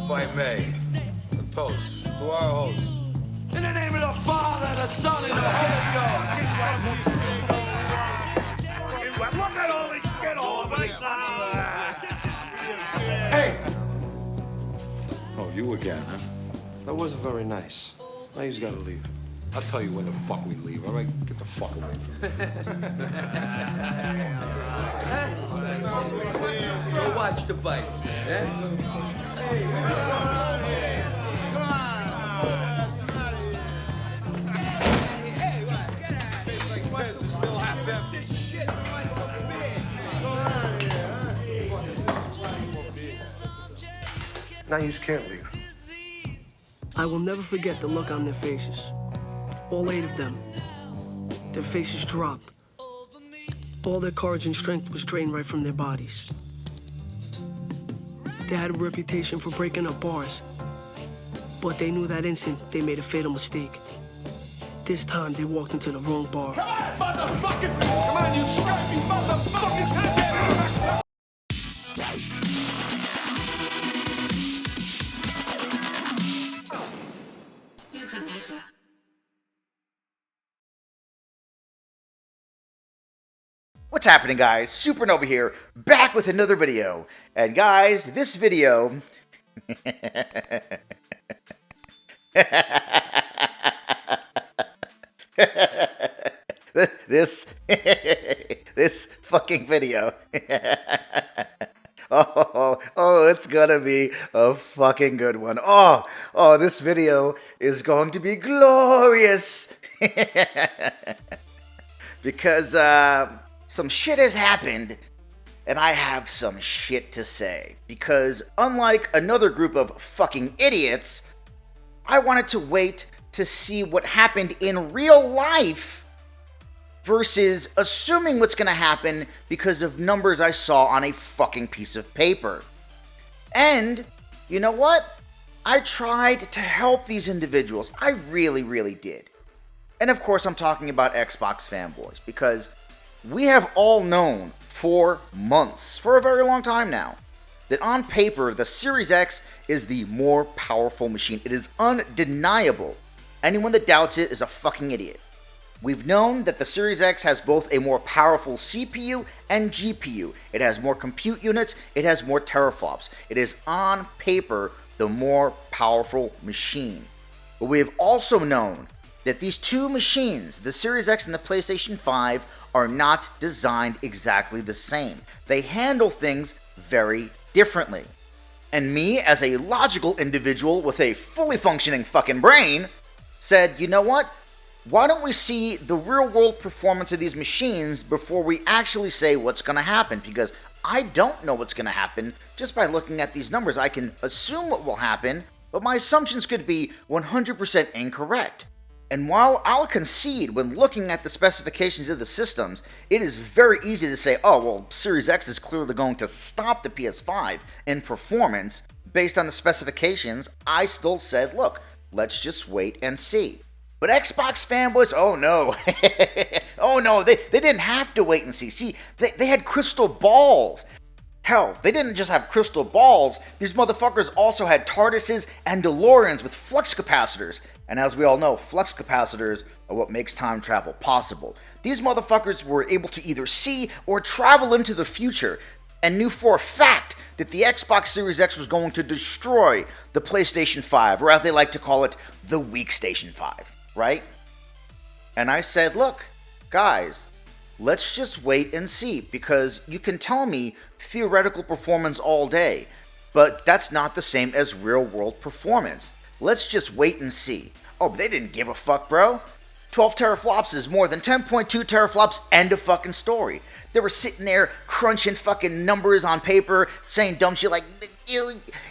if I may. A toast to our host. In the name of the Father, the Son, and the Holy Ghost. Look at all these shit all Hey! Oh, you again, huh? That wasn't very nice. Now he's got to leave. I'll tell you when the fuck we leave, all right? Get the fuck away from me. Go watch the bites, man. Now you just can't leave. I will never forget the look on their faces. All 8 of them. Their faces dropped. All their courage and strength was drained right from their bodies. They had a reputation for breaking up bars. But they knew that instant they made a fatal mistake. This time they walked into the wrong bar. Come on, motherfucker! Come on, you scrappy motherfucker! What's happening, guys? Supernova here, back with another video. And guys, this video... this fucking video. Oh, it's gonna be a fucking good one. Oh, this video is going to be glorious. Because, some shit has happened, and I have some shit to say. Because unlike another group of fucking idiots, I wanted to wait to see what happened in real life versus assuming what's gonna happen because of numbers I saw on a fucking piece of paper. And, you know what? I tried to help these individuals. I really, really did. And of course, I'm talking about Xbox fanboys, because we have all known for months, for a very long time now, that on paper, the Series X is the more powerful machine. It is undeniable. Anyone that doubts it is a fucking idiot. We've known that the Series X has both a more powerful CPU and GPU. It has more compute units, it has more teraflops. It is on paper the more powerful machine. But we have also known that these two machines, the Series X and the PlayStation 5, are not designed exactly the same. They handle things very differently. And me, as a logical individual with a fully functioning fucking brain, said, you know what? Why don't we see the real-world performance of these machines before we actually say what's going to happen? Because I don't know what's going to happen just by looking at these numbers. I can assume what will happen, but my assumptions could be 100% incorrect. And while I'll concede when looking at the specifications of the systems, it is very easy to say, oh, well, Series X is clearly going to stop the PS5 in performance based on the specifications, I still said, look, let's just wait and see. But Xbox fanboys, oh no, oh no, they didn't have to wait and see. See, they had crystal balls. Hell, they didn't just have crystal balls, these motherfuckers also had TARDISes and DeLoreans with flux capacitors. And as we all know, flux capacitors are what makes time travel possible. These motherfuckers were able to either see or travel into the future, and knew for a fact that the Xbox Series X was going to destroy the PlayStation 5, or as they like to call it, the weak Station 5, right? And I said, look, guys, let's just wait and see, because you can tell me theoretical performance all day, but that's not the same as real-world performance. Let's just wait and see. Oh, but they didn't give a fuck, bro. 12 teraflops is more than 10.2 teraflops, end of fucking story. They were sitting there crunching fucking numbers on paper, saying dumb shit like,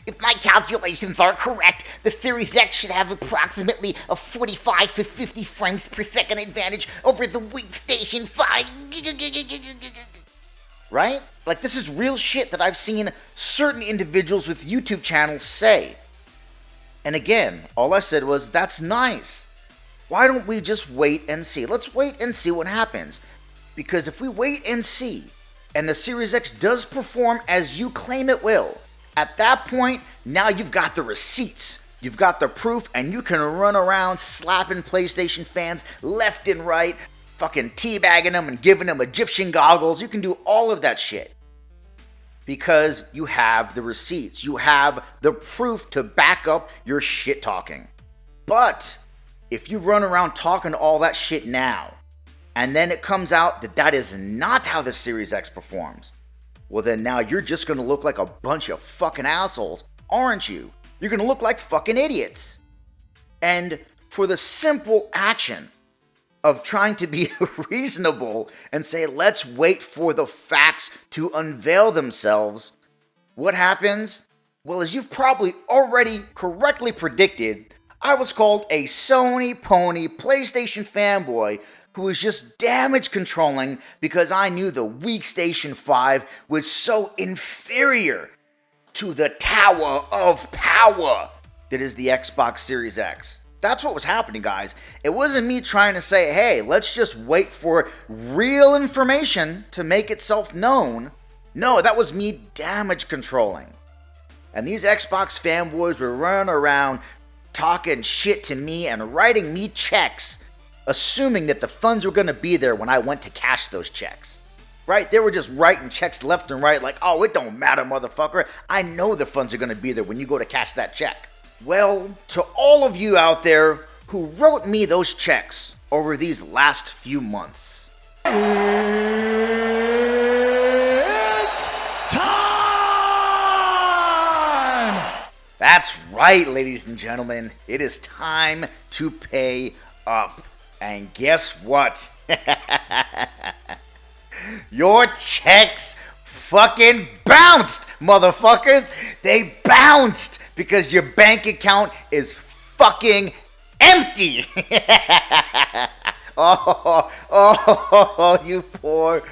if my calculations are correct, the Series X should have approximately a 45 to 50 frames per second advantage over the weak Station 5. Right? Like, this is real shit that I've seen certain individuals with YouTube channels say. And again, all I said was, that's nice. Why don't we just wait and see? Let's wait and see what happens. Because if we wait and see, and the Series X does perform as you claim it will, at that point, Now you've got the receipts, you've got the proof, and you can run around slapping PlayStation fans left and right, fucking teabagging them and giving them Egyptian goggles. You can do all of that shit because you have the receipts. You have the proof to back up your shit talking. But if you run around talking all that shit now, and then it comes out that that is not how the Series X performs, well then now you're just gonna look like a bunch of fucking assholes, aren't you? You're gonna look like fucking idiots. And for the simple action of trying to be reasonable and say, let's wait for the facts to unveil themselves, what happens? Well, as you've probably already correctly predicted, I was called a Sony pony PlayStation fanboy who was just damage controlling because I knew the weak Station 5 was so inferior to the tower of power that is the Xbox Series X. That's what was happening, guys. It wasn't me trying to say, hey, let's just wait for real information to make itself known. No, that was me damage controlling. And these Xbox fanboys were running around talking shit to me and writing me checks, assuming that the funds were going to be there when I went to cash those checks. Right? They were just writing checks left and right like, oh, it don't matter, motherfucker. I know the funds are going to be there when you go to cash that check. Well, to all of you out there who wrote me those checks over these last few months, It's time! that's right, ladies and gentlemen. It is time to pay up. And guess what? Your checks fucking bounced, motherfuckers. They bounced because your bank account is fucking empty. Oh, you poor,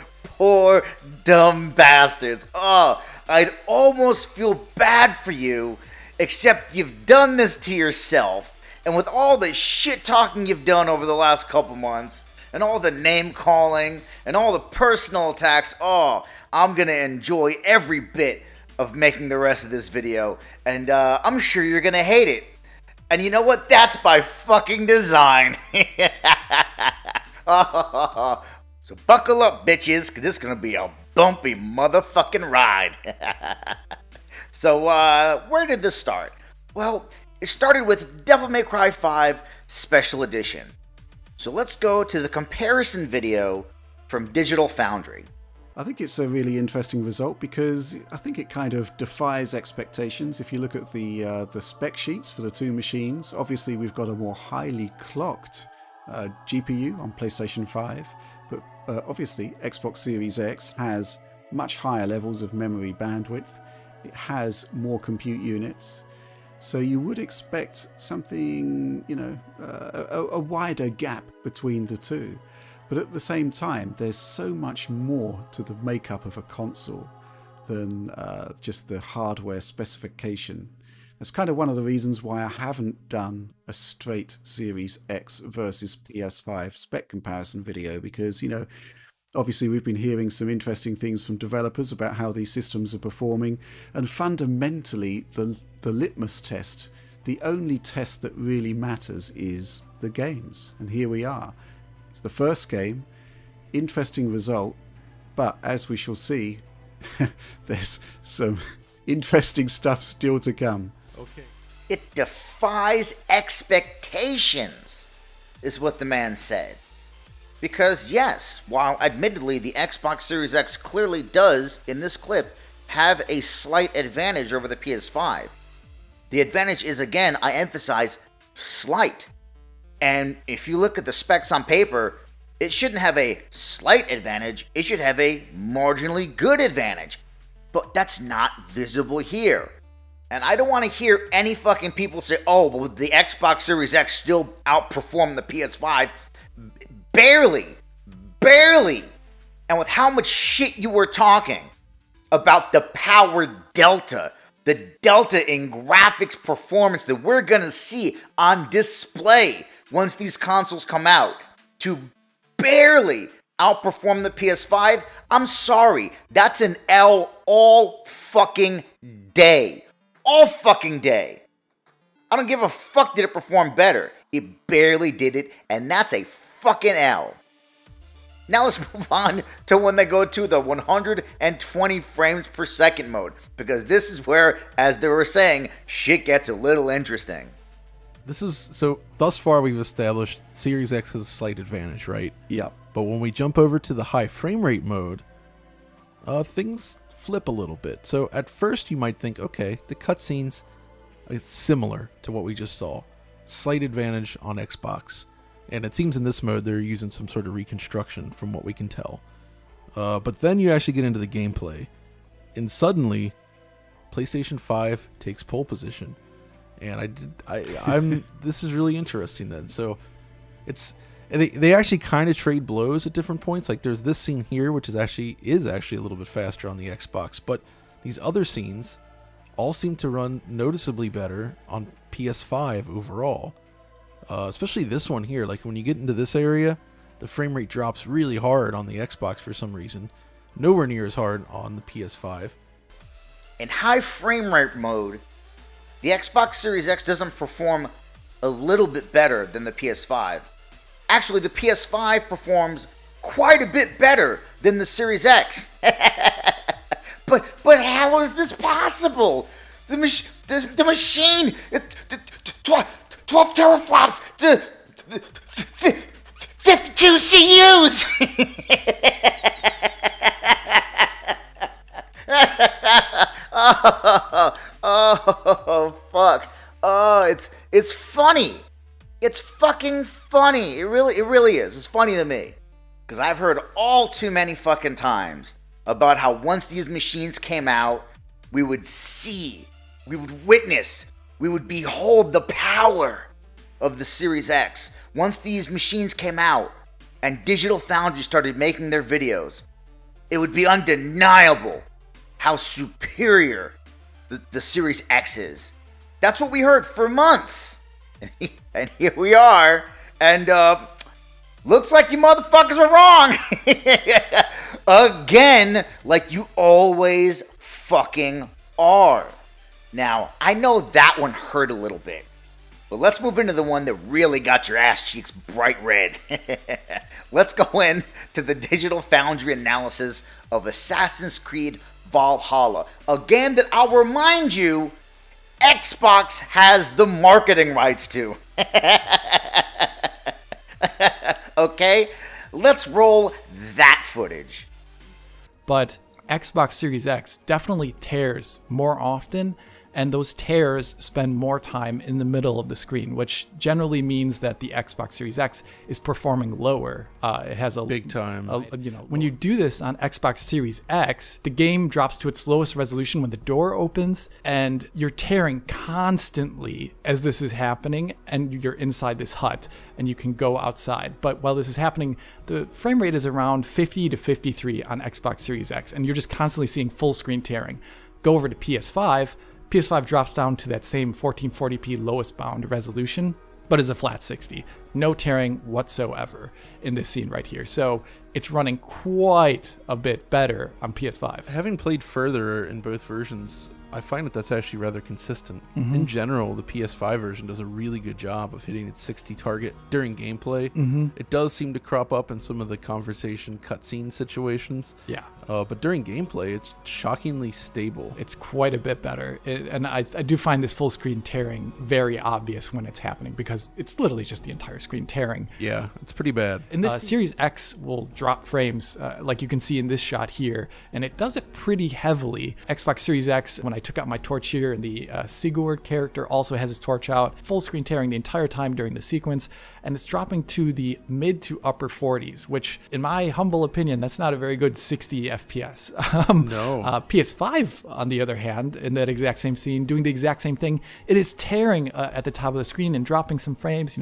dumb bastards. Oh, I'd almost feel bad for you, except you've done this to yourself. And with all the shit talking you've done over the last couple months, and all the name calling, and all the personal attacks, oh, I'm gonna enjoy every bit of making the rest of this video, and I'm sure you're gonna hate it. And you know what? That's by fucking design. So buckle up, bitches, because this is gonna be a bumpy motherfucking ride. So, where did this start? Well, it started with Devil May Cry 5 Special Edition. So let's go to the comparison video from Digital Foundry. I think it's a really interesting result because I think it kind of defies expectations. If you look at the spec sheets for the two machines, obviously we've got a more highly clocked GPU on PlayStation 5, but obviously Xbox Series X has much higher levels of memory bandwidth. It has more compute units. So you would expect something, a wider gap between the two. But at the same time, there's so much more to the makeup of a console than just the hardware specification. That's kind of one of the reasons why I haven't done a straight Series X versus PS5 spec comparison video, because, obviously we've been hearing some interesting things from developers about how these systems are performing, and fundamentally the litmus test, the only test that really matters, is the games. And here we are. It's the first game, interesting result, but as we shall see, there's some interesting stuff still to come. Okay. It defies expectations, is what the man said. Because yes, while admittedly the Xbox Series X clearly does, in this clip, have a slight advantage over the PS5, the advantage is, again, I emphasize, slight. And if you look at the specs on paper, it shouldn't have a slight advantage, it should have a marginally good advantage. But that's not visible here. And I don't want to hear any fucking people say, oh, well, the Xbox Series X still outperformed the PS5. Barely. And with how much shit you were talking about the power delta, the delta in graphics performance that we're gonna see on display once these consoles come out, to barely outperform the PS5, I'm sorry, that's an L all fucking day. all fucking day. I don't give a fuck did it perform better. It barely did it, and that's a fucking L. Now let's move on to when they go to the 120 frames per second mode, because this is where, as they were saying, shit gets a little interesting. This is, so thus far we've established Series X has a slight advantage, right? Yep. But when we jump over to the high frame rate mode, things flip a little bit. So at first you might think, okay, the cutscenes are similar to what we just saw. Slight advantage on Xbox. And it seems in this mode they're using some sort of reconstruction from what we can tell. But then you actually get into the gameplay. And suddenly, PlayStation 5 takes pole position. And I'm this is really interesting then. So they actually kind of trade blows at different points. Like there's this scene here, which is actually a little bit faster on the Xbox. But these other scenes all seem to run noticeably better on PS5 overall. Especially this one here. Like when you get into this area, the frame rate drops really hard on the Xbox for some reason. Nowhere near as hard on the PS5. In high frame rate mode, the Xbox Series X doesn't perform a little bit better than the PS5. Actually, the PS5 performs quite a bit better than the Series X. But how is this possible? The machine, 12 teraflops to 52 CUs. Oh, fuck. Oh, it's funny. It's fucking funny. It really is. It's funny to me. Because I've heard all too many fucking times about how once these machines came out, we would see, we would witness, we would behold the power of the Series X. Once these machines came out and Digital Foundry started making their videos, it would be undeniable how superior the Series X is. That's what we heard for months. And here we are. And looks like you motherfuckers were wrong. Again, like you always fucking are. Now, I know that one hurt a little bit. But let's move into the one that really got your ass cheeks bright red. Let's go in to the Digital Foundry analysis of Assassin's Creed Valhalla, a game that I'll remind you, Xbox has the marketing rights to. Okay, let's roll that footage. But Xbox Series X definitely tears more often, and those tears spend more time in the middle of the screen, which generally means that the Xbox Series X is performing lower. It has a big time. When you do this on Xbox Series X, the game drops to its lowest resolution when the door opens, and you're tearing constantly as this is happening, and you're inside this hut, and you can go outside. But while this is happening, the frame rate is around 50 to 53 on Xbox Series X, and you're just constantly seeing full screen tearing. Go over to PS5. PS5 drops down to that same 1440p lowest bound resolution, but is a flat 60. No tearing whatsoever in this scene right here. So it's running quite a bit better on PS5. Having played further in both versions, I find that that's actually rather consistent. In general, the PS5 version does a really good job of hitting its 60 target during gameplay. It does seem to crop up in some of the conversation cutscene situations. Yeah. But during gameplay, it's shockingly stable. It's quite a bit better. And I do find this full screen tearing very obvious when it's happening, because it's literally just the entire screen tearing. Yeah, it's pretty bad. And this Series X will drop frames, like you can see in this shot here, and it does it pretty heavily. Xbox Series X, when I took out my torch here, and the Sigurd character also has his torch out, full screen tearing the entire time during the sequence, and it's dropping to the mid to upper 40s, which, in my humble opinion, that's not a very good 60 FPS. No. PS5, on the other hand, in that exact same scene, doing the exact same thing, it is tearing at the top of the screen and dropping some frames,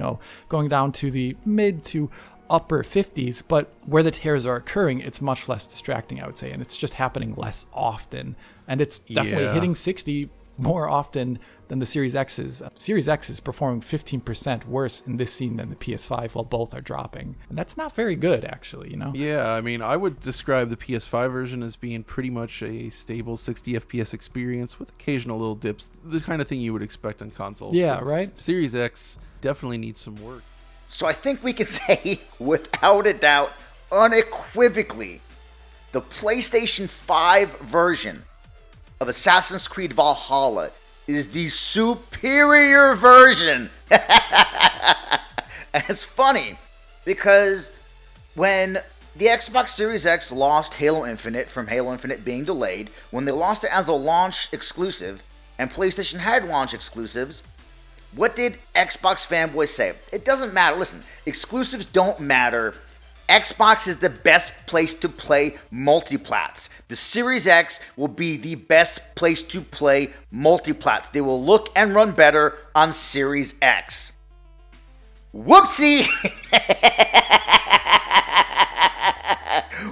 going down to the mid to upper 50s, but where the tears are occurring, it's much less distracting, I would say, and it's just happening less often, and it's definitely hitting 60 more often than the Series X is. Series X is performing 15% worse in this scene than the PS5 while both are dropping. And that's not very good, actually, you know? Yeah, I mean, I would describe the PS5 version as being pretty much a stable 60 FPS experience with occasional little dips, the kind of thing you would expect on consoles. Yeah, But right? Series X definitely needs some work. So I think we can say, without a doubt, unequivocally, the PlayStation 5 version of Assassin's Creed Valhalla is the superior version. And it's funny because when the Xbox Series X lost Halo Infinite from Halo Infinite being delayed, when they lost it as a launch exclusive, and PlayStation had launch exclusives, what did Xbox fanboys say? It doesn't matter. Listen, exclusives don't matter. Xbox is the best place to play multiplats. The Series X will be the best place to play multiplats. They will look and run better on Series X. Whoopsie!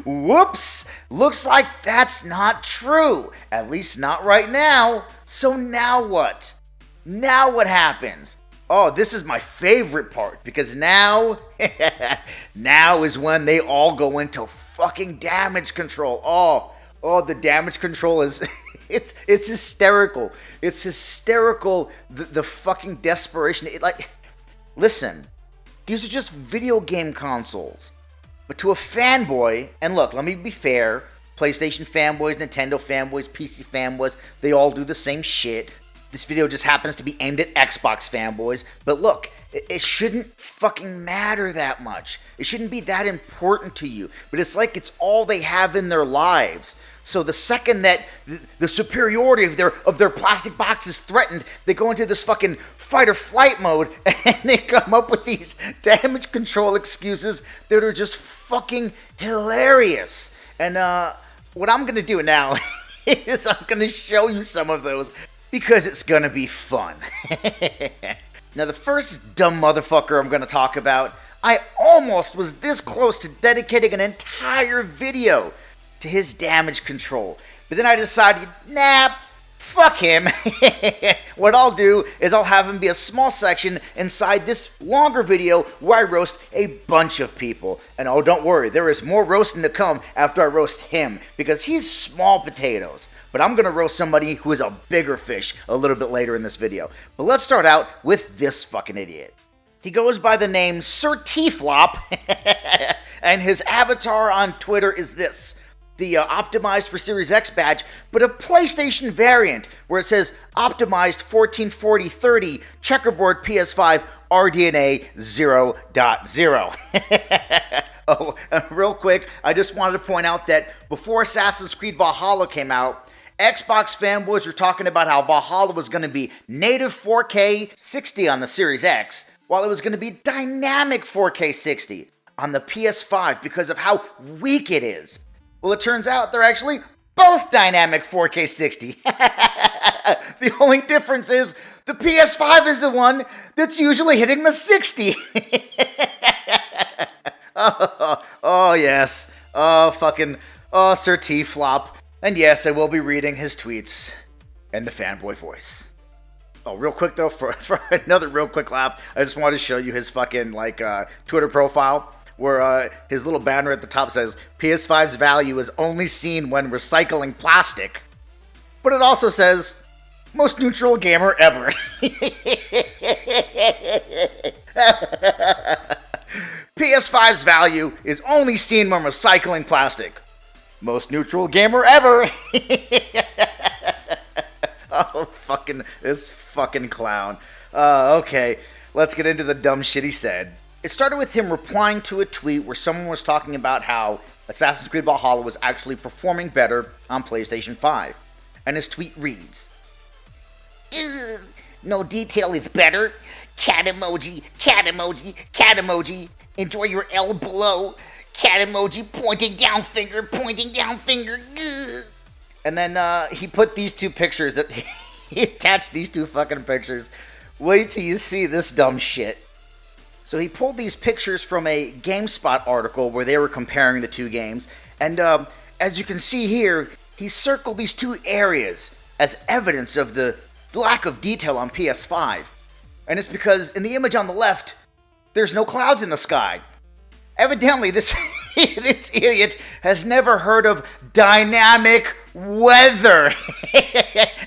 Whoops! Looks like that's not true. At least not right now. So now what? Now what happens? Oh, this is my favorite part because now is when they all go into fucking damage control. Oh, the damage control is it's hysterical. It's hysterical, the fucking desperation. Listen, these are just video game consoles. But to a fanboy, and look, let me be fair, PlayStation fanboys, Nintendo fanboys, PC fanboys, they all do the same shit. This video just happens to be aimed at Xbox fanboys, but look, it shouldn't fucking matter that much. It shouldn't be that important to you, but it's like it's all they have in their lives. So the second that the superiority of their plastic box is threatened, they go into this fucking fight or flight mode, and they come up with these damage control excuses that are just fucking hilarious. And what I'm gonna do now is I'm gonna show you some of those, because it's gonna be fun. Now, the first dumb motherfucker I'm gonna talk about, I almost was this close to dedicating an entire video to his damage control. But then I decided, nah, fuck him. What I'll do is I'll have him be a small section inside this longer video where I roast a bunch of people. And oh, don't worry, there is more roasting to come after I roast him, because he's small potatoes. But I'm going to roast somebody who is a bigger fish a little bit later in this video. But let's start out with this fucking idiot. He goes by the name Sir T-Flop, and his avatar on Twitter is this. The optimized for Series X badge, but a PlayStation variant where it says optimized 1440/30 checkerboard PS5 RDNA 0.0. Oh, real quick, I just wanted to point out that before Assassin's Creed Valhalla came out, Xbox fanboys were talking about how Valhalla was going to be native 4K 60 on the Series X, while it was going to be dynamic 4K 60 on the PS5 because of how weak it is. Well, it turns out they're actually both dynamic 4K 60. The only difference is the PS5 is the one that's usually hitting the 60. Oh, yes. Oh, Sir T-Flop. And yes, I will be reading his tweets in the fanboy voice. Oh, real quick though, for another real quick laugh, I just wanted to show you his fucking, Twitter profile, where his little banner at the top says, PS5's value is only seen when recycling plastic. But it also says, most neutral gamer ever. PS5's value is only seen when recycling plastic. Most neutral gamer ever. Oh, this fucking clown. Okay, let's get into the dumb shit he said. It started with him replying to a tweet where someone was talking about how Assassin's Creed Valhalla was actually performing better on PlayStation 5. And his tweet reads, no detail is better. Cat emoji, cat emoji, cat emoji. Enjoy your L below. Cat emoji, pointing down finger, pointing down finger. And then he put these two pictures. He attached these two fucking pictures. Wait till you see this dumb shit. So he pulled these pictures from a GameSpot article where they were comparing the two games. And as you can see here, he circled these two areas as evidence of the lack of detail on PS5. And it's because in the image on the left, there's no clouds in the sky. Evidently, this idiot has never heard of dynamic weather.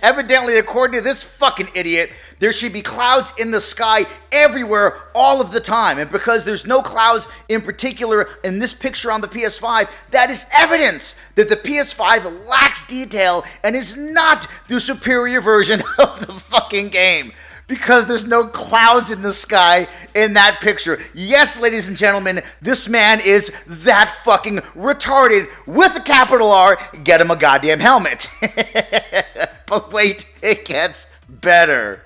Evidently, according to this fucking idiot, there should be clouds in the sky everywhere all of the time. And because there's no clouds in particular in this picture on the PS5, that is evidence that the PS5 lacks detail and is not the superior version of the fucking game. Because there's no clouds in the sky in that picture. Yes, ladies and gentlemen, this man is that fucking retarded with a capital R. Get him a goddamn helmet. But wait, it gets better.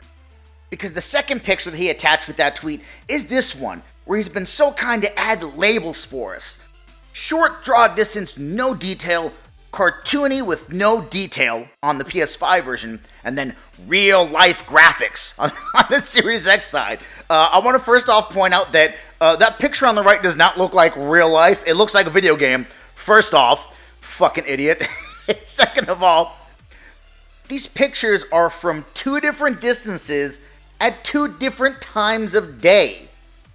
Because the second picture that he attached with that tweet is this one, where he's been so kind to add labels for us. Short draw distance, no detail. Cartoony with no detail on the PS5 version, and then real life graphics on the Series X side. I want to first off point out that that picture on the right does not look like real life. It looks like a video game. First off, fucking idiot. Second of all, these pictures are from two different distances at two different times of day.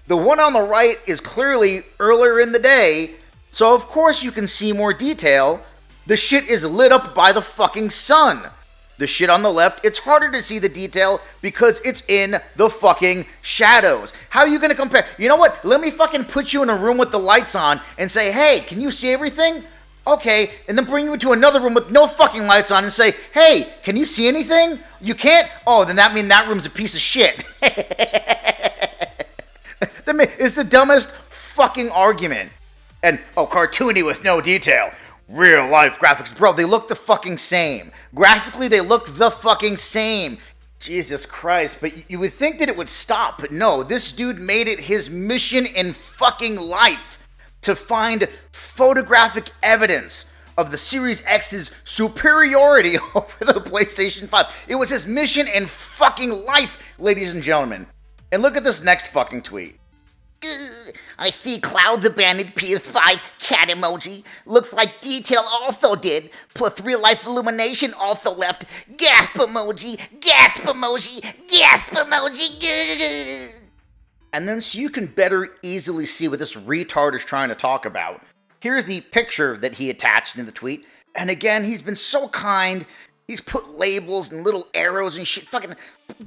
The one on the right is clearly earlier in the day, so of course you can see more detail. The shit is lit up by the fucking sun. The shit on the left, it's harder to see the detail because it's in the fucking shadows. How are you going to compare? You know what? Let me fucking put you in a room with the lights on and say, hey, can you see everything? Okay. And then bring you into another room with no fucking lights on and say, hey, can you see anything? You can't? Oh, then that means that room's a piece of shit. It's the dumbest fucking argument. And, oh, cartoony with no detail. Real life graphics. Bro, they look the fucking same. Graphically, they look the fucking same. Jesus Christ. But you would think that it would stop. But no, this dude made it his mission in fucking life to find photographic evidence of the Series X's superiority over the PlayStation 5. It was his mission in fucking life, ladies and gentlemen. And look at this next fucking tweet. I see clouds abandoned PS5 cat emoji. Looks like detail also did. Plus real life illumination also left. Gasp emoji, gasp emoji, gasp emoji. And then so you can better easily see what this retard is trying to talk about. Here's the picture that he attached in the tweet. And again, he's been so kind. He's put labels and little arrows and shit. Fucking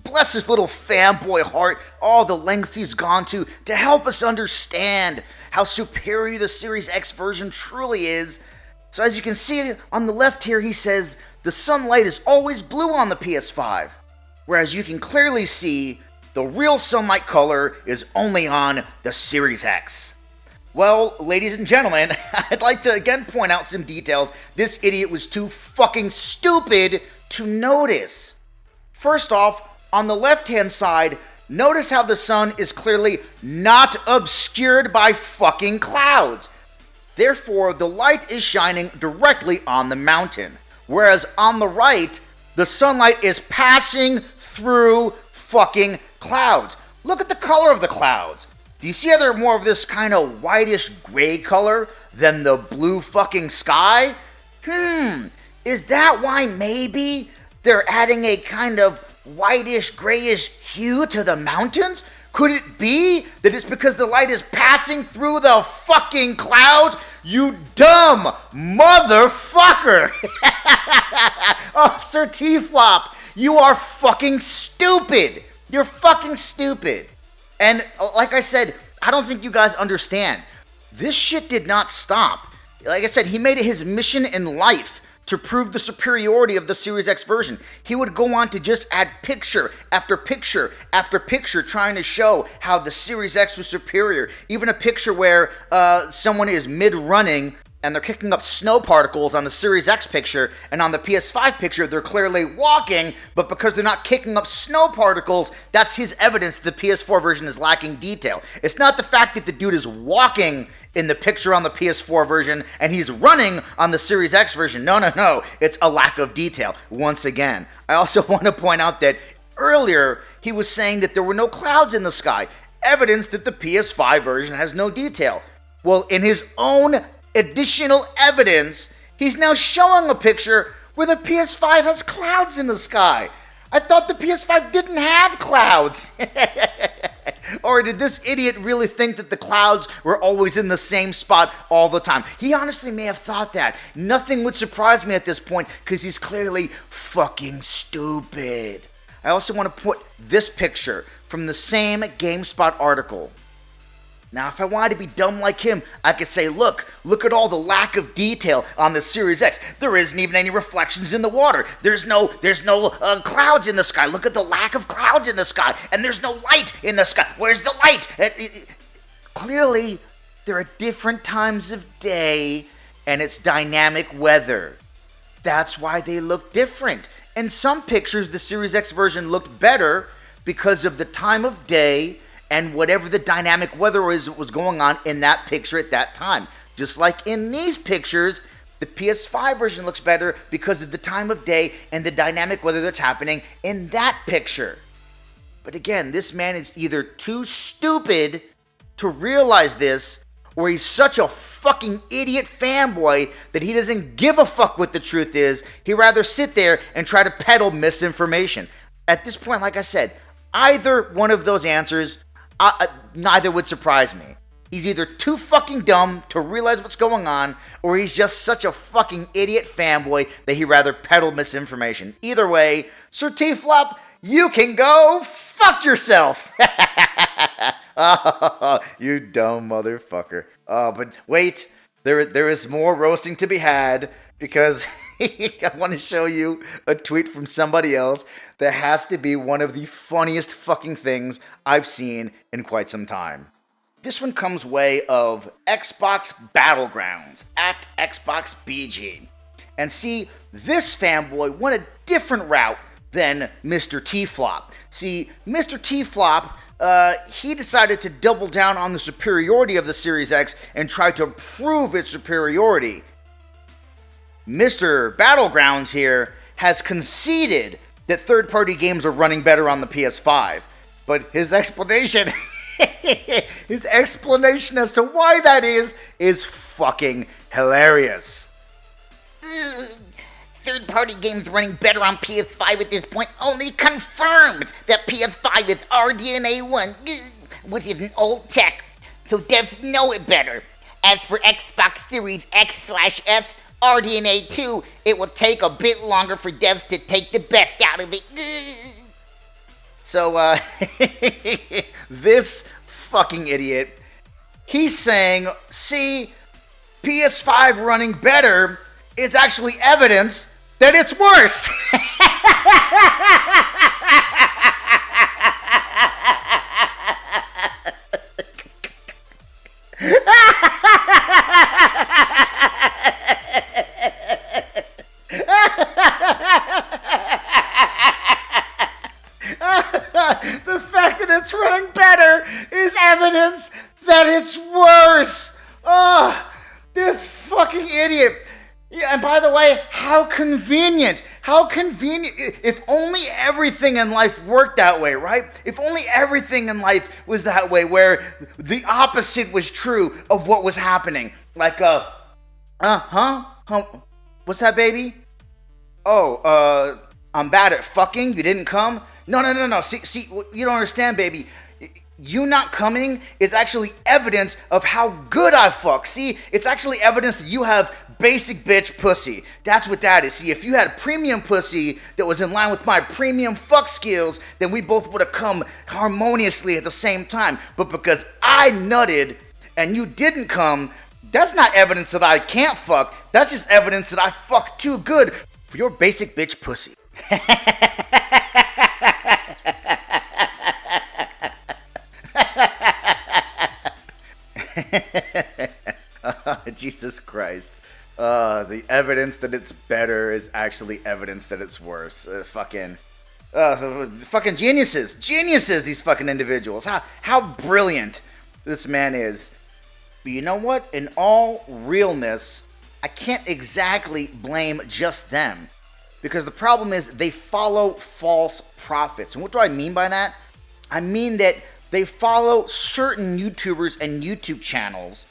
bless his little fanboy heart. All the lengths he's gone to help us understand how superior the Series X version truly is. So as you can see on the left here, he says, the sunlight is always blue on the PS5. Whereas you can clearly see the real sunlight color is only on the Series X. Well, ladies and gentlemen, I'd like to again point out some details this idiot was too fucking stupid to notice. First off, on the left-hand side, notice how the sun is clearly not obscured by fucking clouds. Therefore, the light is shining directly on the mountain. Whereas on the right, the sunlight is passing through fucking clouds. Look at the color of the clouds. Do you see how they're more of this kind of whitish gray color than the blue fucking sky? Is that why maybe they're adding a kind of whitish grayish hue to the mountains? Could it be that it's because the light is passing through the fucking clouds? You dumb motherfucker! Oh, Sir T-Flop, you are fucking stupid! You're fucking stupid! And like I said, I don't think you guys understand. This shit did not stop. Like I said, he made it his mission in life to prove the superiority of the Series X version. He would go on to just add picture after picture after picture trying to show how the Series X was superior. Even a picture where someone is mid-running and they're kicking up snow particles on the Series X picture, and on the PS5 picture, they're clearly walking, but because they're not kicking up snow particles, that's his evidence that the PS4 version is lacking detail. It's not the fact that the dude is walking in the picture on the PS4 version and he's running on the Series X version. No. It's a lack of detail. Once again, I also want to point out that earlier he was saying that there were no clouds in the sky, evidence that the PS5 version has no detail. Well, in his own additional evidence, he's now showing a picture where the PS5 has clouds in the sky. I thought the PS5 didn't have clouds. Or did this idiot really think that the clouds were always in the same spot all the time? He honestly may have thought that. Nothing would surprise me at this point because he's clearly fucking stupid. I also want to put this picture from the same GameSpot article. Now, if I wanted to be dumb like him, I could say, look at all the lack of detail on the Series X. There isn't even any reflections in the water. There's no clouds in the sky. Look at the lack of clouds in the sky. And there's no light in the sky. Where's the light? Clearly, there are different times of day, and it's dynamic weather. That's why they look different. In some pictures, the Series X version looked better because of the time of day and whatever the dynamic weather was going on in that picture at that time. Just like in these pictures, the PS5 version looks better because of the time of day and the dynamic weather that's happening in that picture. But again, this man is either too stupid to realize this, or he's such a fucking idiot fanboy that he doesn't give a fuck what the truth is. He'd rather sit there and try to peddle misinformation. At this point, like I said, either one of those answers, neither would surprise me. He's either too fucking dumb to realize what's going on, or he's just such a fucking idiot fanboy that he'd rather peddle misinformation. Either way, Sir T-Flop, you can go fuck yourself. Oh, you dumb motherfucker. But wait, there is more roasting to be had, because I want to show you a tweet from somebody else that has to be one of the funniest fucking things I've seen in quite some time. This one comes way of Xbox Battlegrounds at Xbox BG. And see, this fanboy went a different route than Mr. T-Flop. See, Mr. T-Flop, he decided to double down on the superiority of the Series X and try to prove its superiority. Mr. Battlegrounds here has conceded that third-party games are running better on the PS5. But his explanation, as to why that is fucking hilarious. Third-party games running better on PS5 at this point only confirmed that PS5 is RDNA 1, which is an old tech, so devs know it better. As for Xbox Series X/S, RDNA 2, it will take a bit longer for devs to take the best out of it. So, this fucking idiot, he's saying, see, PS5 running better is actually evidence that it's worse. The fact that it's running better is evidence that it's worse. Oh, this fucking idiot. Yeah, and by the way, how convenient. How convenient. If only everything in life worked that way, right? If only everything in life was that way, where the opposite was true of what was happening. Like, what's that, baby? Oh, I'm bad at fucking. You didn't come? No. See, you don't understand, baby. You not coming is actually evidence of how good I fuck. See, it's actually evidence that you have basic bitch pussy. That's what that is. See, if you had premium pussy that was in line with my premium fuck skills, then we both would have come harmoniously at the same time. But because I nutted and you didn't come, that's not evidence that I can't fuck. That's just evidence that I fuck too good for your basic bitch pussy. Jesus Christ. The evidence that it's better is actually evidence that it's worse. Fucking geniuses. Geniuses, these fucking individuals. How brilliant this man is. But you know what? In all realness, I can't exactly blame just them. Because the problem is they follow false prophets. And what do I mean by that? I mean that they follow certain YouTubers and YouTube channels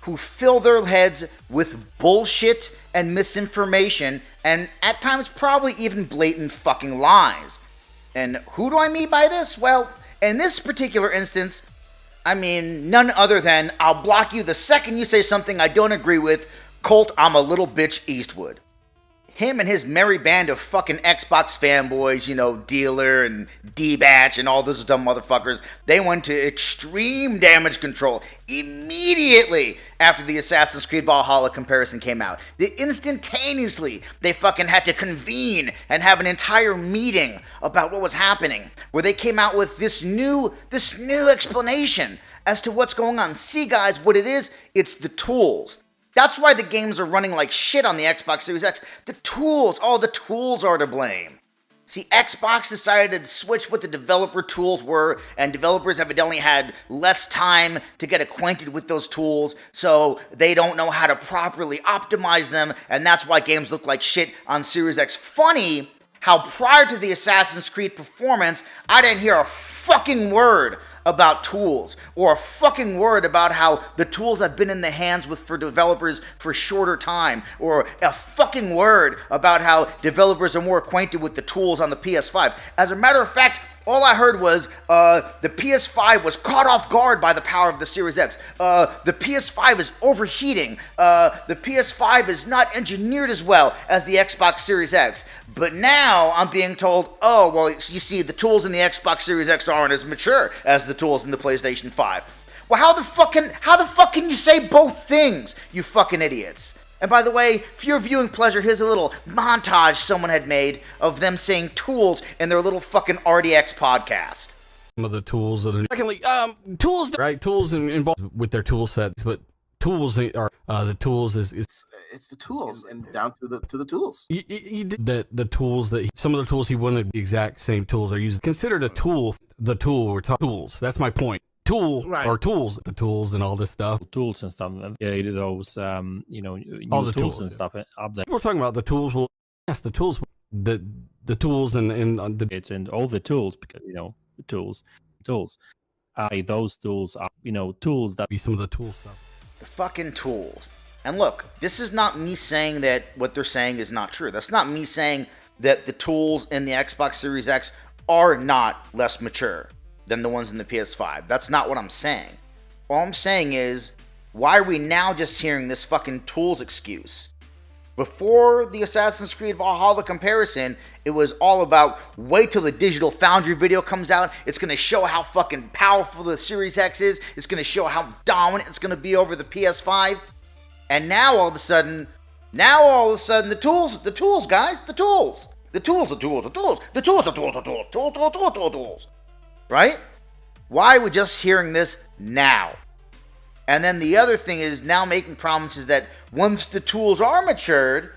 who fill their heads with bullshit and misinformation, and at times probably even blatant fucking lies. And who do I mean by this? Well, in this particular instance, I mean none other than I'll block you the second you say something I don't agree with, Colt I'm a little bitch Eastwood. Him and his merry band of fucking Xbox fanboys, you know, Dealer and D-Batch and all those dumb motherfuckers, they went to extreme damage control immediately after the Assassin's Creed Valhalla comparison came out. Instantaneously, they fucking had to convene and have an entire meeting about what was happening, where they came out with this new explanation as to what's going on. See, guys, what it is, it's the tools. That's why the games are running like shit on the Xbox Series X. The tools are to blame. See, Xbox decided to switch what the developer tools were, and developers evidently had less time to get acquainted with those tools, so they don't know how to properly optimize them, and that's why games look like shit on Series X. Funny how prior to the Assassin's Creed performance, I didn't hear a fucking word about tools, or a fucking word about how the tools have been in the hands for developers for shorter time, or a fucking word about how developers are more acquainted with the tools on the PS5. As a matter of fact, all I heard was the PS5 was caught off guard by the power of the Series X. The PS5 is overheating. The PS5 is not engineered as well as the Xbox Series X. But now I'm being told, oh, well, you see, the tools in the Xbox Series X aren't as mature as the tools in the PlayStation 5. Well, how the fuck can you say both things, you fucking idiots? And by the way, for your viewing pleasure, here's a little montage someone had made of them saying tools in their little fucking RDX podcast. Some of the tools that are... Secondly, tools, right? Tools involved with their tool sets, but tools are, the tools is... It's the tools and down to the tools. The tools that... Some of the tools he wanted the exact same tools are used. Considered a tool, the tool, we're talking tools. That's my point. Tool or tools, the tools and all this stuff, tools and stuff. Yeah, those you know, all the tools and stuff up there. We're talking about the tools. Well, yes, the tools, the tools and the it's and all the tools, because you know the tools. Those tools are, you know, tools that be some of the tool stuff. The fucking tools. And look, this is not me saying that what they're saying is not true. That's not me saying that the tools in the Xbox Series X are not less mature than the ones in the PS5. That's not what I'm saying. All I'm saying is, why are we now just hearing this fucking tools excuse? Before the Assassin's Creed Valhalla comparison, it was all about, wait till the Digital Foundry video comes out, it's going to show how fucking powerful the Series X is, it's going to show how dominant it's going to be over the PS5, and now all of a sudden, the tools, guys, the tools. Right? Why are we just hearing this now? And then the other thing is now making promises that once the tools are matured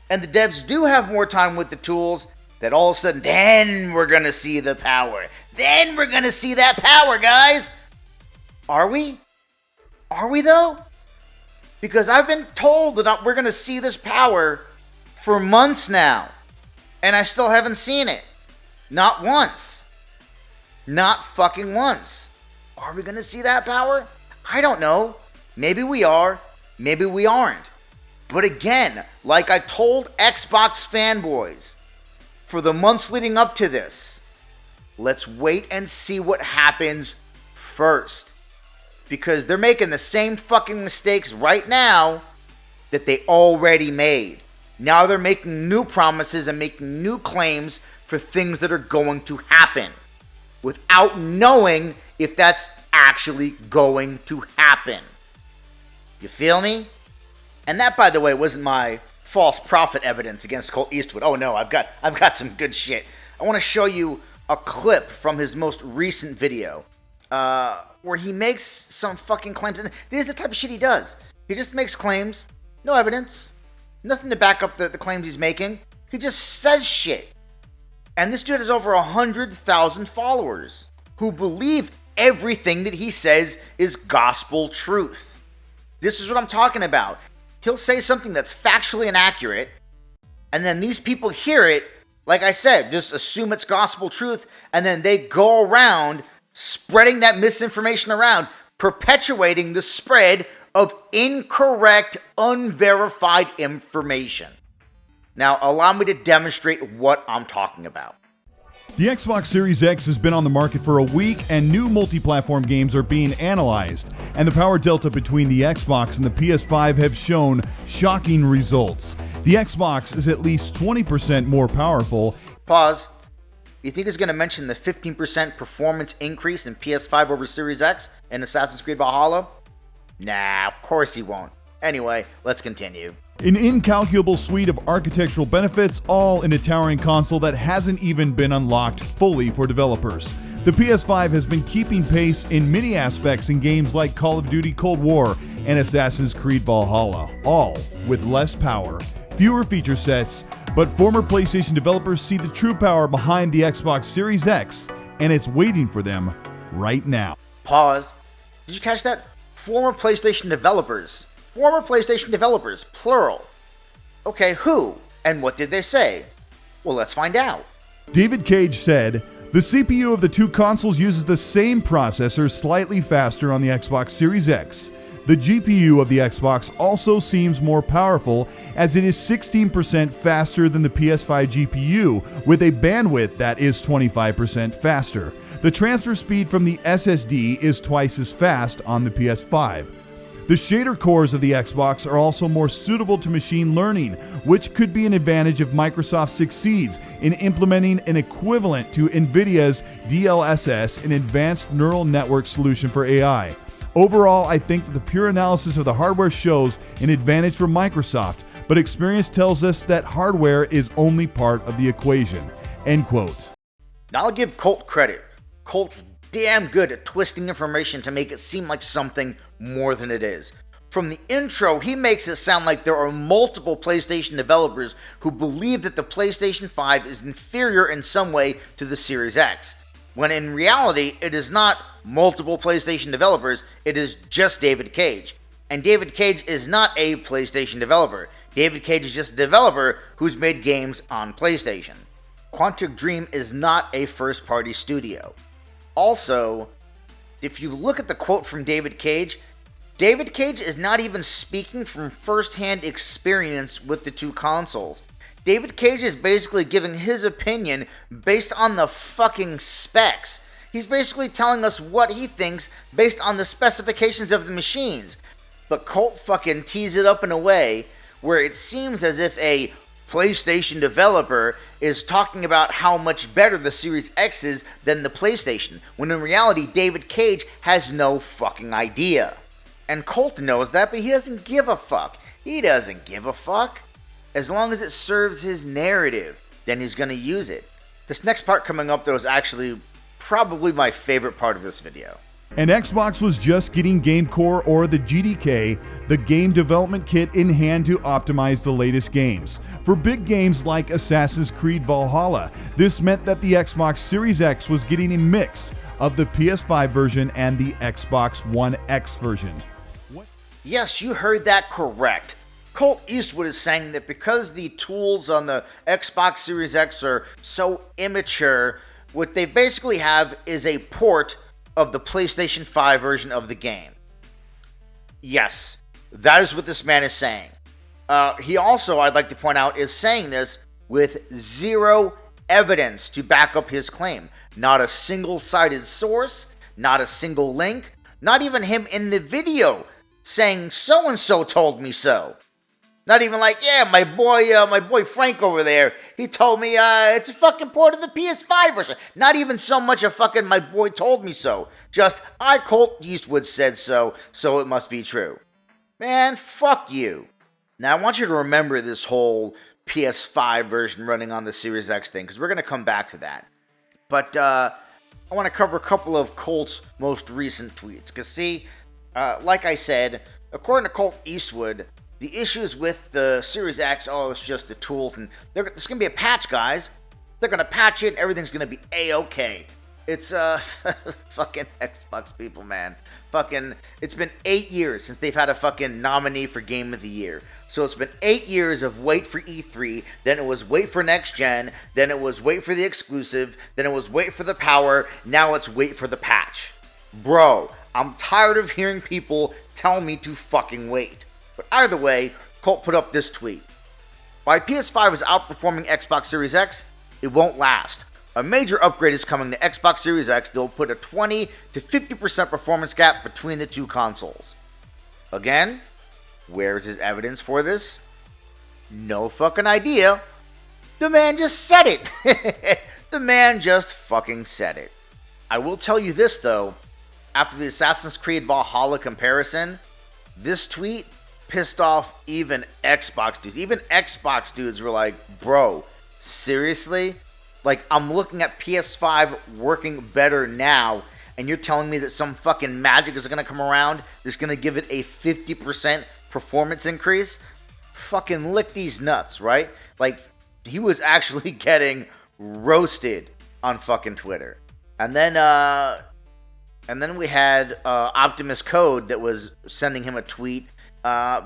and the devs do have more time with the tools, that all of a sudden, then we're going to see the power. Then we're going to see that power, guys. Are we? Are we, though? Because I've been told that we're going to see this power for months now, and I still haven't seen it. Not once. Not fucking once. Are we going to see that power? I don't know. Maybe we are. Maybe we aren't. But again, like I told Xbox fanboys, for the months leading up to this, let's wait and see what happens first. Because they're making the same fucking mistakes right now that they already made. Now they're making new promises and making new claims for things that are going to happen, without knowing if that's actually going to happen. You feel me? And that, by the way, wasn't my false prophet evidence against Colt Eastwood. Oh no, I've got some good shit. I want to show you a clip from his most recent video, where he makes some fucking claims. And this is the type of shit he does. He just makes claims, no evidence, nothing to back up the claims he's making. He just says shit. And this dude has over 100,000 followers who believe everything that he says is gospel truth. This is what I'm talking about. He'll say something that's factually inaccurate, and then these people hear it, like I said, just assume it's gospel truth, and then they go around spreading that misinformation around, perpetuating the spread of incorrect, unverified information. Now, allow me to demonstrate what I'm talking about. The Xbox Series X has been on the market for a week, and new multi-platform games are being analyzed. And the power delta between the Xbox and the PS5 have shown shocking results. The Xbox is at least 20% more powerful. Pause. You think he's going to mention the 15% performance increase in PS5 over Series X in Assassin's Creed Valhalla? Nah, of course he won't. Anyway, let's continue. An incalculable suite of architectural benefits, all in a towering console that hasn't even been unlocked fully for developers. The PS5 has been keeping pace in many aspects in games like Call of Duty Cold War and Assassin's Creed Valhalla, all with less power, fewer feature sets, but former PlayStation developers see the true power behind the Xbox Series X, and it's waiting for them right now. Pause. Did you catch that? Former PlayStation developers. Former PlayStation developers, plural. Okay, who? And what did they say? Well, let's find out. David Cage said, "The CPU of the two consoles uses the same processor, slightly faster on the Xbox Series X. The GPU of the Xbox also seems more powerful, as it is 16% faster than the PS5 GPU, with a bandwidth that is 25% faster. The transfer speed from the SSD is twice as fast on the PS5. The shader cores of the Xbox are also more suitable to machine learning, which could be an advantage if Microsoft succeeds in implementing an equivalent to NVIDIA's DLSS, an advanced neural network solution for AI. Overall, I think that the pure analysis of the hardware shows an advantage for Microsoft, but experience tells us that hardware is only part of the equation." End quote. Now I'll give Colt credit. Colt's damn good at twisting information to make it seem like something more than it is. From the intro, he makes it sound like there are multiple PlayStation developers who believe that the PlayStation 5 is inferior in some way to the Series X, when in reality, it is not multiple PlayStation developers, it is just David Cage. And David Cage is not a PlayStation developer. David Cage is just a developer who's made games on PlayStation. Quantic Dream is not a first-party studio. Also, if you look at the quote from David Cage is not even speaking from first-hand experience with the two consoles. David Cage is basically giving his opinion based on the fucking specs. He's basically telling us what he thinks based on the specifications of the machines. But Colt fucking tees it up in a way where it seems as if a PlayStation developer is talking about how much better the Series X is than the PlayStation, when in reality David Cage has no fucking idea. And Colt knows that, but he doesn't give a fuck. He doesn't give a fuck. As long as it serves his narrative, then he's gonna use it. This next part coming up though is actually probably my favorite part of this video. And Xbox was just getting GameCore, or the GDK, the game development kit, in hand to optimize the latest games. For big games like Assassin's Creed Valhalla, this meant that the Xbox Series X was getting a mix of the PS5 version and the Xbox One X version. Yes, you heard that correct. Colt Eastwood is saying that because the tools on the Xbox Series X are so immature, what they basically have is a port of the PlayStation 5 version of the game. Yes, that is what this man is saying. He also, I'd like to point out, is saying this with zero evidence to back up his claim. Not a single-cited source, not a single link, not even him in the video saying so-and-so told me so. Not even like, yeah, my boy Frank over there, he told me it's a fucking port of the PS5 version. Not even so much a fucking my boy told me so. Just, Colt Eastwood said so, so it must be true. Man, fuck you. Now, I want you to remember this whole PS5 version running on the Series X thing, because we're going to come back to that. But I want to cover a couple of Colt's most recent tweets. Because see, like I said, according to Colt Eastwood, the issues with the Series X, it's just the tools, and there's going to be a patch, guys. They're going to patch it, and everything's going to be A-okay. It's, fucking Xbox people, man. Fucking, it's been 8 years since they've had a fucking nominee for Game of the Year. So it's been 8 years of wait for E3, then it was wait for next gen, then it was wait for the exclusive, then it was wait for the power, now it's wait for the patch. Bro, I'm tired of hearing people tell me to fucking wait. But either way, Colt put up this tweet. While PS5 is outperforming Xbox Series X, it won't last. A major upgrade is coming to Xbox Series X that will put a 20 to 50% performance gap between the two consoles. Again, where's his evidence for this? No fucking idea. The man just said it. The man just fucking said it. I will tell you this though, after the Assassin's Creed Valhalla comparison, this tweet pissed off even Xbox dudes. Even Xbox dudes were like, bro, seriously? Like, I'm looking at PS5 working better now, and you're telling me that some fucking magic is gonna come around that's gonna give it a 50% performance increase? Fucking lick these nuts, right? Like, he was actually getting roasted on fucking Twitter. And then we had Optimus Code that was sending him a tweet,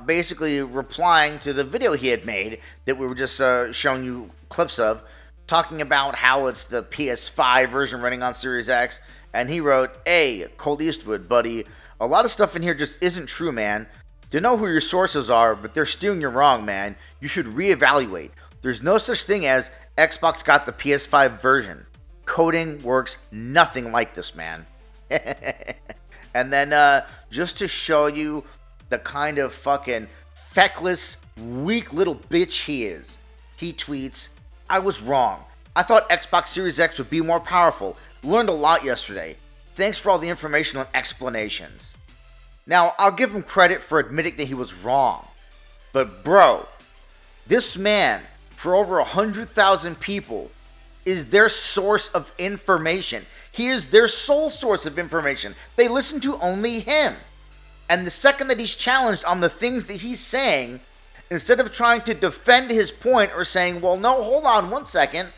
basically replying to the video he had made that we were just showing you clips of, talking about how it's the PS5 version running on Series X. And he wrote, "Hey, Colt Eastwood, buddy, a lot of stuff in here just isn't true, man. You know who your sources are, but they're steering you wrong, man. You should reevaluate. There's no such thing as Xbox got the PS5 version. Coding works nothing like this, man." And then just to show you the kind of fucking feckless, weak little bitch he is, he tweets, "I was wrong. I thought Xbox Series X would be more powerful. Learned a lot yesterday. Thanks for all the information and explanations." Now, I'll give him credit for admitting that he was wrong. But bro, this man, for over 100,000 people, is their source of information. He is their sole source of information. They listen to only him. And the second that he's challenged on the things that he's saying, instead of trying to defend his point or saying, well, no, hold on one second,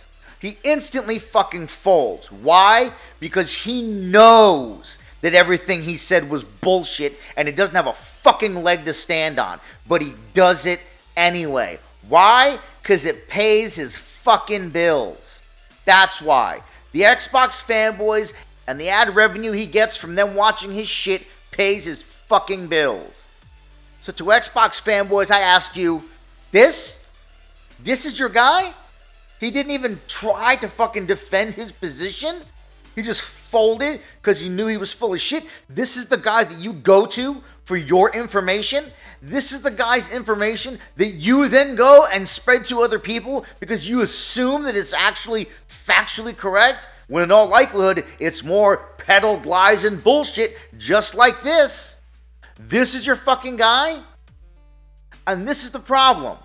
he instantly fucking folds. Why? Because he knows that everything he said was bullshit and it doesn't have a fucking leg to stand on. But he does it anyway. Why? Because it pays his fucking bills. That's why. The Xbox fanboys and the ad revenue he gets from them watching his shit pays his fucking bills. So to Xbox fanboys, I ask you, this is your guy? He didn't even try to fucking defend his position? He just folded because he knew he was full of shit? This is the guy that you go to for your information? This is the guy's information that you then go and spread to other people because you assume that it's actually factually correct, when in all likelihood it's more peddled lies and bullshit just like this. This is your fucking guy? And this is the problem.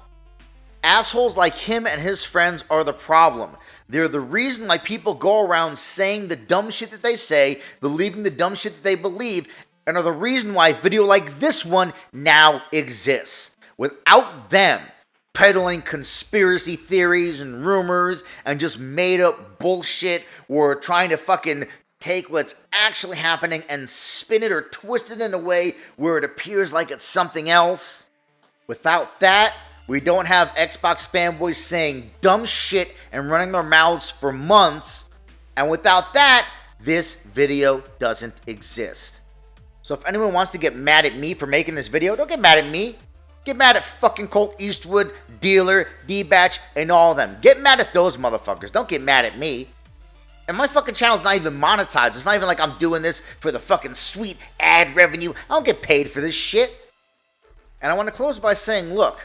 Assholes like him and his friends are the problem. They're the reason why people go around saying the dumb shit that they say, believing the dumb shit that they believe, and are the reason why video like this one now exists. Without them peddling conspiracy theories and rumors and just made up bullshit, or trying to fucking take what's actually happening and spin it or twist it in a way where it appears like it's something else. Without that, we don't have Xbox fanboys saying dumb shit and running their mouths for months. And without that, this video doesn't exist. So if anyone wants to get mad at me for making this video, don't get mad at me. Get mad at fucking Colt Eastwood, Dealer, D-Batch, and all of them. Get mad at those motherfuckers. Don't get mad at me. And my fucking channel's not even monetized. It's not even like I'm doing this for the fucking sweet ad revenue. I don't get paid for this shit. And I want to close by saying, look,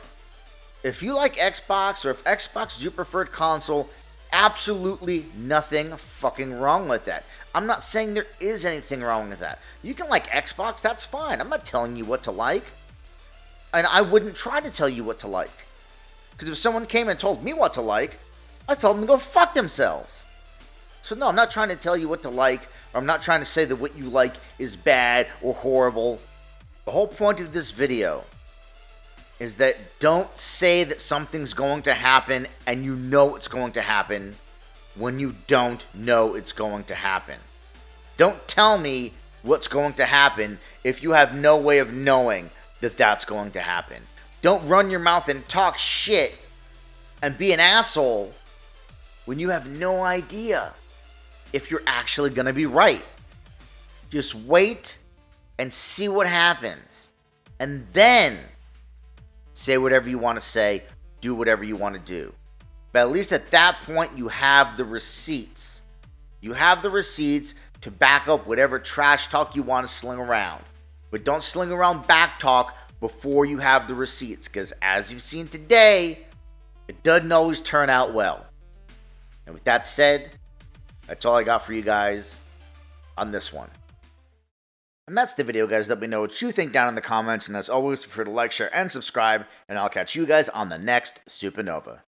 if you like Xbox, or if Xbox is your preferred console, absolutely nothing fucking wrong with that. I'm not saying there is anything wrong with that. You can like Xbox, that's fine. I'm not telling you what to like. And I wouldn't try to tell you what to like. Because if someone came and told me what to like, I'd tell them to go fuck themselves. So no, I'm not trying to tell you what to like, or I'm not trying to say that what you like is bad or horrible. The whole point of this video is that don't say that something's going to happen and you know it's going to happen when you don't know it's going to happen. Don't tell me what's going to happen if you have no way of knowing that that's going to happen. Don't run your mouth and talk shit and be an asshole when you have no idea if you're actually going to be right. Just wait and see what happens. And then say whatever you want to say, do whatever you want to do. But at least at that point, you have the receipts. You have the receipts to back up whatever trash talk you want to sling around. But don't sling around back talk before you have the receipts, because as you've seen today, it doesn't always turn out well. And with that said, that's all I got for you guys on this one. And that's the video, guys. Let me know what you think down in the comments. And as always, feel free to like, share, and subscribe. And I'll catch you guys on the next Supernova.